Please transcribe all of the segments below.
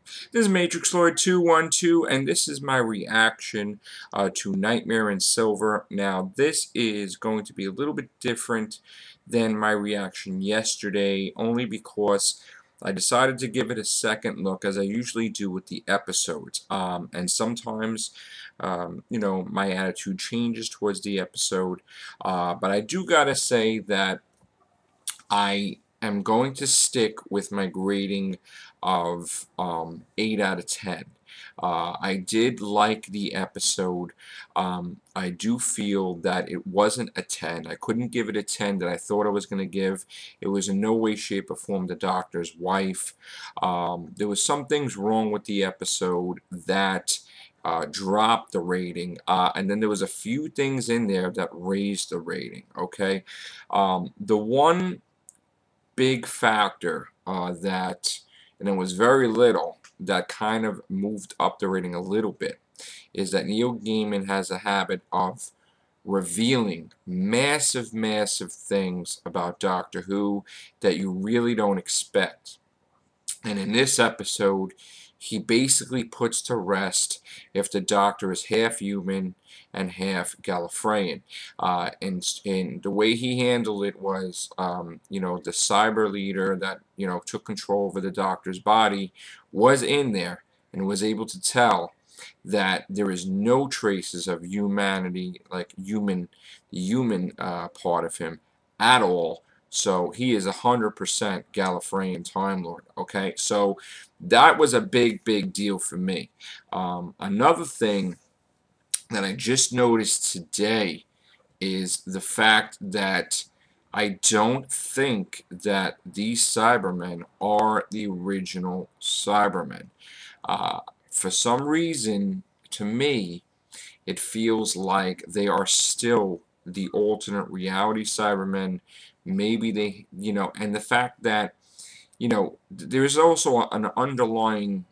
This is Matrix Lord 212, and this is my reaction to Nightmare in Silver. Now, this is going to be a little bit different than my reaction yesterday, only because I decided to give it a second look, as I usually do with the episodes. And sometimes, my attitude changes towards the episode. But I do gotta say that I am going to stick with my grading of 8 out of 10. I did like the episode. I do feel that it wasn't a 10. I couldn't give it a 10 that I thought I was going to give. It was in no way, shape, or form the doctor's wife. There was some things wrong with the episode that dropped the rating, and then there was a few things in there that raised the rating. Okay, the one big factor and it was very little, that kind of moved up the rating a little bit, is that Neil Gaiman has a habit of revealing massive, massive things about Doctor Who that you really don't expect. And in this episode, he basically puts to rest if the Doctor is half human and half Gallifreyan. And the way he handled it was, the cyber leader that, took control over the Doctor's body was in there and was able to tell that there is no traces of humanity, like the human part of him at all. So he is 100% Gallifreyan Time Lord. Okay, so that was a big, big deal for me. Another thing that I just noticed today is the fact that I don't think that these Cybermen are the original Cybermen. For some reason, to me, it feels like they are still the alternate reality Cybermen. Maybe they, and the fact that, there's also an underlying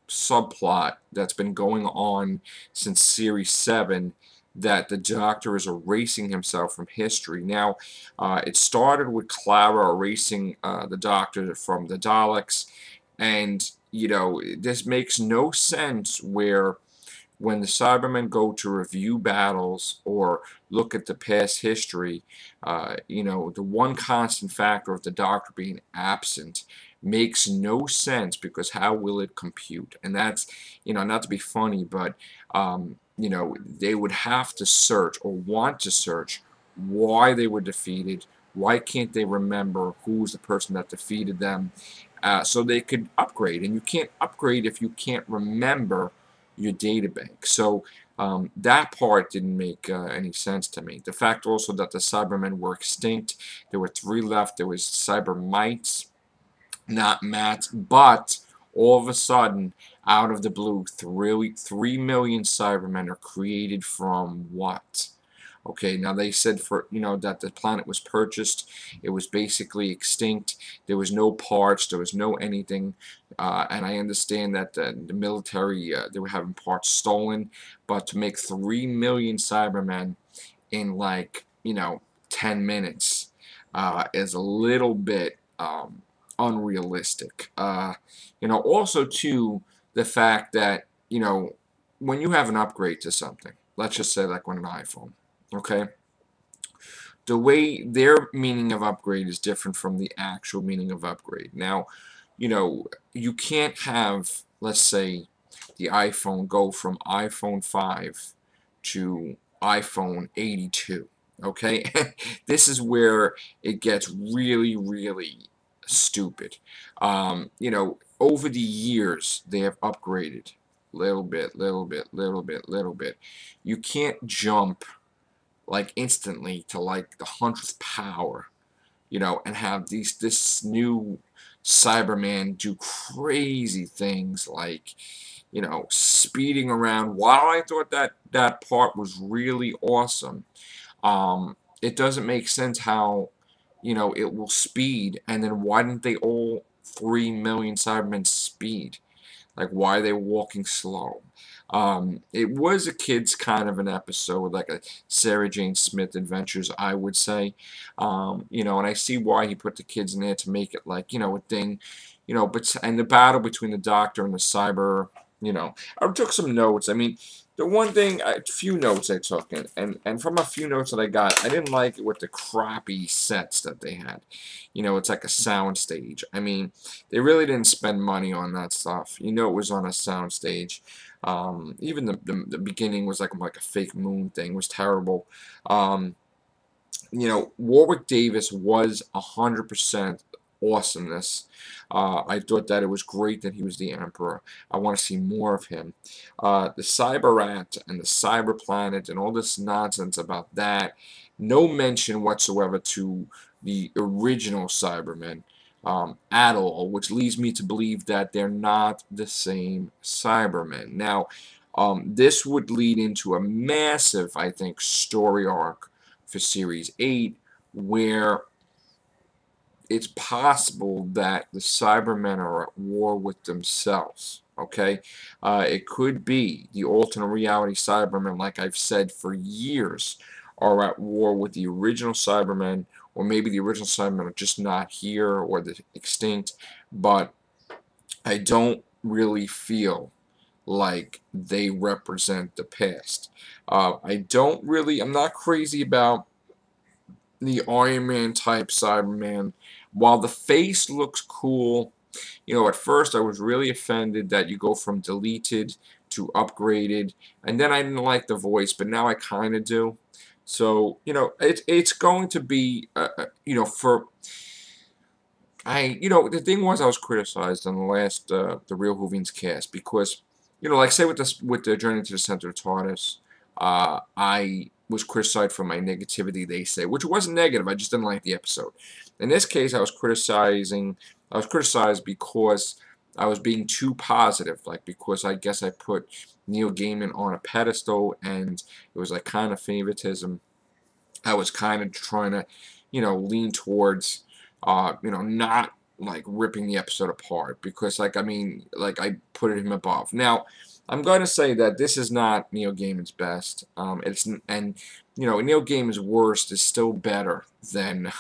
subplot that's been going on since Series 7, that the Doctor is erasing himself from history. Now, it started with Clara erasing the Doctor from the Daleks, and, this makes no sense where when the Cybermen go to review battles or look at the past history, the one constant factor of the Doctor being absent makes no sense, because how will it compute? And that's, not to be funny, but, they would have to search, or want to search, why they were defeated. Why can't they remember who was the person that defeated them, so they could upgrade? And you can't upgrade if you can't remember your databank. So that part didn't make any sense to me. The fact also that the Cybermen were extinct. There were 3 left. There was Cybermites, not Mats, but all of a sudden, out of the blue, 3 million Cybermen are created from what? Okay, now they said that the planet was purchased. It was basically extinct. There was no parts. There was no anything. And I understand that the military, they were having parts stolen. But to make 3 million Cybermen in, like, 10 minutes is a little bit unrealistic. Also, too, the fact that, when you have an upgrade to something, let's just say like on an iPhone, okay, the way their meaning of upgrade is different from the actual meaning of upgrade. Now, you can't have, let's say, the iPhone go from iPhone 5 to iPhone 82. Okay, this is where it gets really, really stupid. Over the years they have upgraded little bit, little bit, little bit, little bit. You can't jump like instantly to like the 100th power, and have this new Cyberman do crazy things like, speeding around. While I thought that part was really awesome, it doesn't make sense how, it will speed, and then why didn't they all 3 million Cybermen speed? Like, why are they walking slow? It was a kid's kind of an episode, like a Sarah Jane Smith Adventures, I would say. And I see why he put the kids in there, to make it like, a thing. and the battle between the Doctor and the Cyber, I took some notes. I mean, the one thing, a few notes I took, and from a few notes that I got, I didn't like it with the crappy sets that they had. It's like a sound stage. I mean, they really didn't spend money on that stuff. It was on a sound stage. Even the beginning was like a fake moon thing. It was terrible. Um, Warwick Davis was 100% awesomeness. I thought that it was great that he was the Emperor. I want to see more of him. The Cyber Rat and the Cyber Planet and all this nonsense about that, no mention whatsoever to the original Cybermen at all, which leads me to believe that they're not the same Cybermen. Now, this would lead into a massive, I think, story arc for Series 8, where it's possible that the Cybermen are at war with themselves. Okay? It could be the alternate reality Cybermen, like I've said for years, are at war with the original Cybermen, or maybe the original Cybermen are just not here, or they're extinct, but I don't really feel like they represent the past. I'm not crazy about the Iron Man type Cyberman. While the face looks cool, at first I was really offended that you go from deleted to upgraded, and then I didn't like the voice, but now I kind of do. So, it's going to be, the thing was I was criticized on the last, the Real Hoovians cast because, like say with the Journey to the Center of TARDIS, I was criticized for my negativity, they say, which wasn't negative. I just didn't like the episode. In this case, I was criticized because I was being too positive, like because I guess I put Neil Gaiman on a pedestal, and it was like kind of favoritism. I was kind of trying to, lean towards, not like ripping the episode apart because, like, I put him above. Now, I'm going to say that this is not Neil Gaiman's best. Neil Gaiman's worst is still better than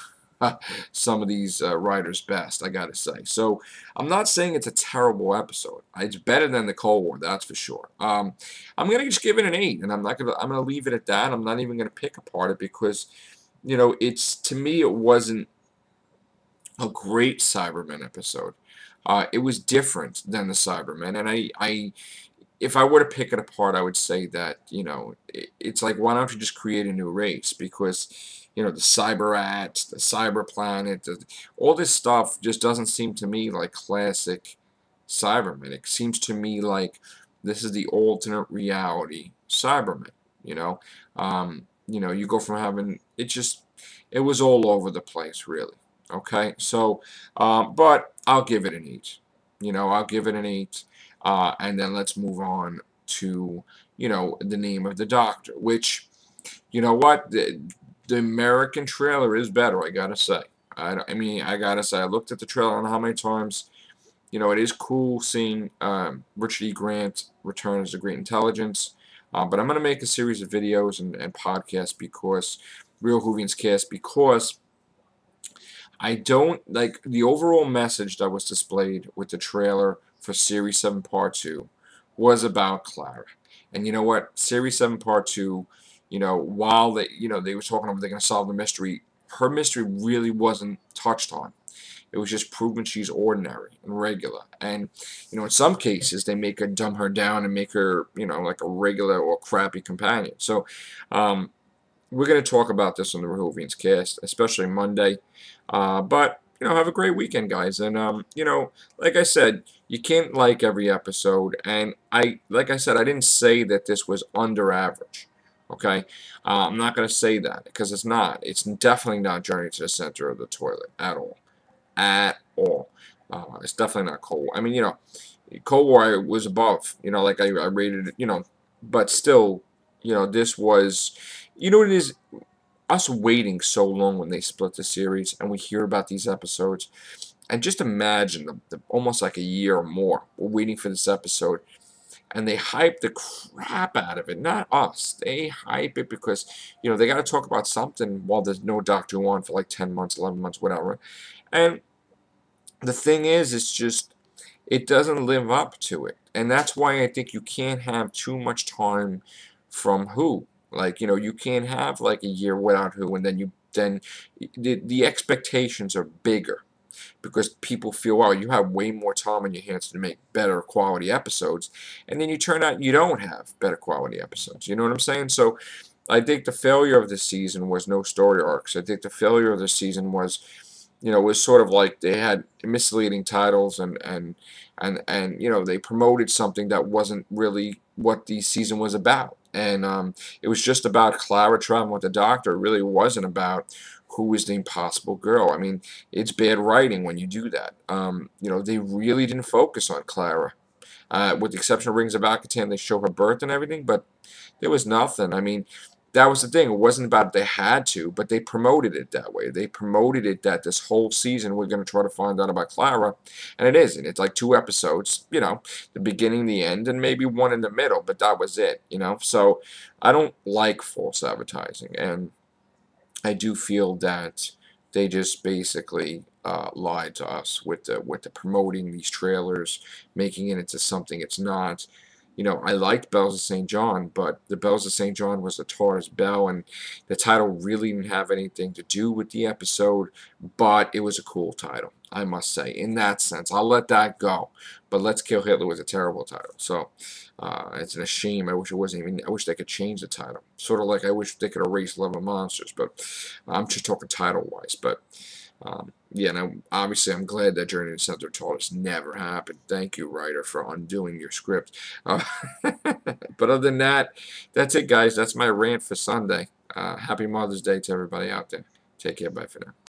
some of these writers' best, I gotta say. So I'm not saying it's a terrible episode. It's better than the Cold War, that's for sure. I'm gonna just give it an 8, and I'm gonna leave it at that. I'm not even gonna pick apart it because, to me it wasn't a great Cybermen episode. It was different than the Cybermen, and if I were to pick it apart, I would say that, it's like, why don't you just create a new race? Because, the Cyber Rats, the Cyber Planet, all this stuff just doesn't seem to me like classic Cybermen. It seems to me like this is the alternate reality Cybermen, you go from having, it was all over the place, really. Okay, so, but I'll give it an 8. I'll give it an 8. And then let's move on to, the Name of the Doctor, which, you know what, the American trailer is better, I gotta say. I gotta say, I looked at the trailer, I don't know how many times. It is cool seeing Richard E. Grant return as a great intelligence. But I'm going to make a series of videos and podcasts because, Real Hoovians cast, because I don't like the overall message that was displayed with the trailer for Series 7 Part 2 was about Clara. And you know what? Series 7 Part 2, while they were talking about they're going to solve the mystery, her mystery really wasn't touched on. It was just proven she's ordinary and regular. And, in some cases, they dumb her down and make her, like a regular or crappy companion. So, we're going to talk about this on the Rehovians cast, especially Monday. But, have a great weekend, guys. And, like I said, you can't like every episode. And, like I said, I didn't say that this was under average. Okay? I'm not going to say that because it's not. It's definitely not Journey to the Center of the Toilet at all. At all. It's definitely not Cold War. I mean, Cold War was above. Like I rated it, but still, this was, what it is, us waiting so long when they split the series and we hear about these episodes, and just imagine almost like a year or more we're waiting for this episode, and they hype the crap out of it. Not us. They hype it because, they got to talk about something while there's no Doctor Who on for like 10 months, 11 months, whatever. And the thing is, it's just, it doesn't live up to it. And that's why I think you can't have too much time from Who. Like, you can't have like a year without Who, and then the expectations are bigger because people feel, wow, you have way more time on your hands to make better quality episodes, and then you turn out you don't have better quality episodes. You know what I'm saying? So I think the failure of this season was no story arcs. I think the failure of this season was sort of like they had misleading titles, and they promoted something that wasn't really what the season was about. And it was just about Clara traveling with the Doctor. It really wasn't about who is the impossible girl. I mean, it's bad writing when you do that. They really didn't focus on Clara. With the exception of Rings of Akatan, they show her birth and everything, but there was nothing. I mean, that was the thing. It wasn't about they had to, but they promoted it that way. They promoted it that this whole season we're going to try to find out about Clara, and it isn't. It's like 2 episodes, the beginning, the end, and maybe one in the middle, but that was it. So I don't like false advertising, and I do feel that they just basically lied to us with the promoting these trailers, making it into something it's not. I liked Bells of St. John, but the Bells of St. John was the Taurus Bell, and the title really didn't have anything to do with the episode, but it was a cool title, I must say. In that sense, I'll let that go. But Let's Kill Hitler was a terrible title, so it's a shame. I wish it wasn't even. I wish they could change the title. Sort of like I wish they could erase Love of Monsters, but I'm just talking title-wise. But yeah, now obviously I'm glad that Journey to Center Tortoise never happened. Thank you, writer, for undoing your script. But other than that, that's it, guys. That's my rant for Sunday. Happy Mother's Day to everybody out there. Take care. Bye for now.